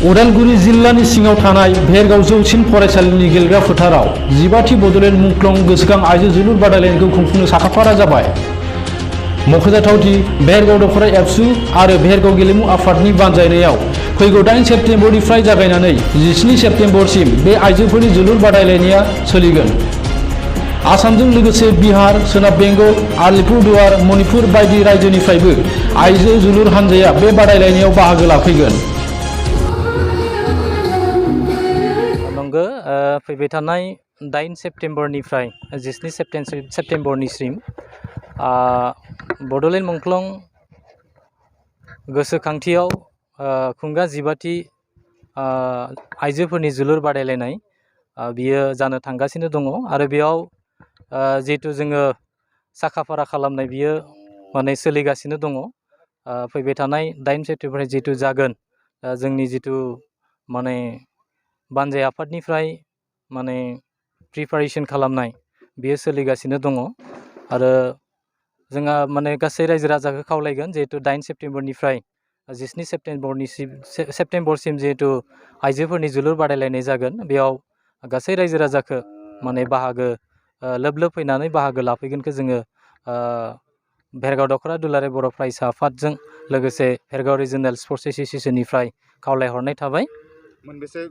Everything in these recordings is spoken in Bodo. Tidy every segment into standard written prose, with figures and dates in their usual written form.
उदालगुरि जिल्लानि सिङाव थानाय भेरगाव जौसिन फरायसालिनि गेलेग्रा फोथाराव 15थि बड'लेण्ड मुंख्लं गोसोखां आइजो जोलुर बादायलायनायखौ खुंफुंनो साखाफारा जाबाय। मख'जाथावदि भेरगाव दखरा एबसु आरो भेरगाव गेलेमु आफादनि बानजायनायाव फैगौ 8 सेप्तेम्बरनिफ्राय जागायनानै 17 सेप्तेम्बरसिम बे आइजोफोरनि जोलुर बादायलायनाया सोलिगोन। आसामजों लोगोसे बिहार, सोनाब बेंगल, आलिपुरदुवार, मणिपुर बायदि रायजोनिफ्रायबो आइजो जोलुर हानजाया बे बादायलायनायाव बाहागो लाफैगोन। नंगौ फैबाय थानाय 8 सेप्तेम्बरनिफ्राय 17 सेप्तेम्बरनिसिम बड'लेण्ड मुंख्लं गोसोखांथियाव खुंगा 15थि आइजोफोरनि जोलुर बादायलायनाय बियो जानो थांगासिनो दङ आरो बेयाव जिहेतु जोङो साखाफारा खालामनाय बियो माने सोलिगासिनो दङ। फैबाय थानाय 8 सेप्तेम्बरनिफ्राय जिहेतु जागोन जोंनि जितु माने बानजाय आफादनिफ्राय माने प्रिपारेसन खालामनाय बियो सोलिगासिनो दङ आरो जोंहा माने गासै रायजो राजाखौ खावलायगोन जिहेतु 8 सेप्तेम्बरनिफ्राय 17 सेप्तेम्बरसिम जिहेतु आइजोफोरनि जोलुर बादायलायनाय जागोन बेयाव गासै रायजो राजाखौ माने बाहागो लोब लोब फैनानै बाहागो लाफैगोनखौ जोङो भेरगाव दखरा दुलाराय बर' फरायसा आफादजों लोगोसे भेरगाव रिजनेल स्पर्ट्स एस'सिएशननिफ्राय खावलायहरनाय थाबाय। मोनबेसे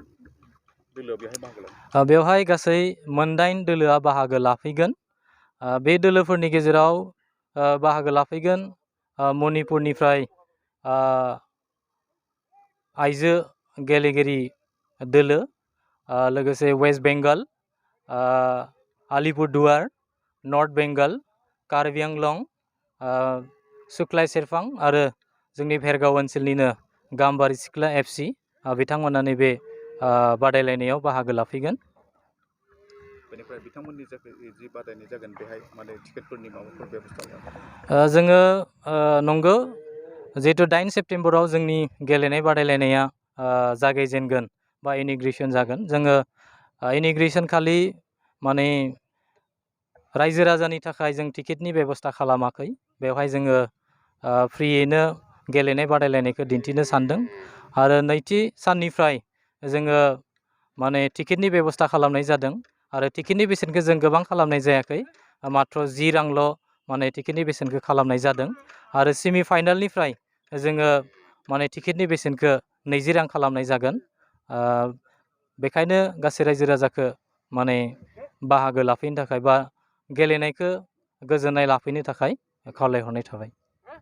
दोलोआ बेहाय बाहागो लागोन? बेवहाय गासै 8 दोलोआ बाहागो लाफैगोन। बे दोलोफोरनि गेजेराव बाहागो लाफैगोन मणिपुरनिफ्राय आइजो गेलेगिरि दोलो, लोगोसे वेस्ट बेंगल, आलिपुरदुवार, नर्थ बेंगल, कार्बि आंलं, सुक्लाय सेरफां आरो जोंनि भेरगाव ओनसोलनिनो गाम्बारि सिख्ला FC बिथांमोना नैबे बादायलायनायाव बाहागो लाफैगोन। बेनिफ्राय बिथांमोननि जि बादायनाय जागोन बेहाय माने टिकेटफोरनि माबाफोर बेबस्था दं? जोङो नंगौ जिहेतु 8 सेप्तेम्बराव जोंनि गेलेनाय बादायलायनाया जागायजेनगोन बा इनिग्रेसन जागोन। जोङो इनिग्रेसन खालि माने रायजो राजानि थाखाय जों टिकेटनि बेबस्था खालामाखै। बेवहाय जोङो फ्रियैनो गेलेनाय बादायलायनायखौ दिन्थिनो सानदों आरो नैथि साननिफ्राय जोङो माने टिकेटनि बेबस्था खालामनाय जादों आरो टिकेटनि बेसेनखौ जों गोबां खालामनाय जायाखै, मात्र 10 रांल' माने टिकेटनि बेसेनखौ खालामनाय जादों आरो सेमि फाइनालनिफ्राय जोङो माने टिकेटनि बेसेनखौ 20 रां खालामनाय जागोन। बेखायनो गासै रायजो राजाखौ माने बाहागो लाफैनो थाखाय बा गेलेनायखौ गोजोननाय लाफैनो थाखाय खावलायहरनाय थाबाय।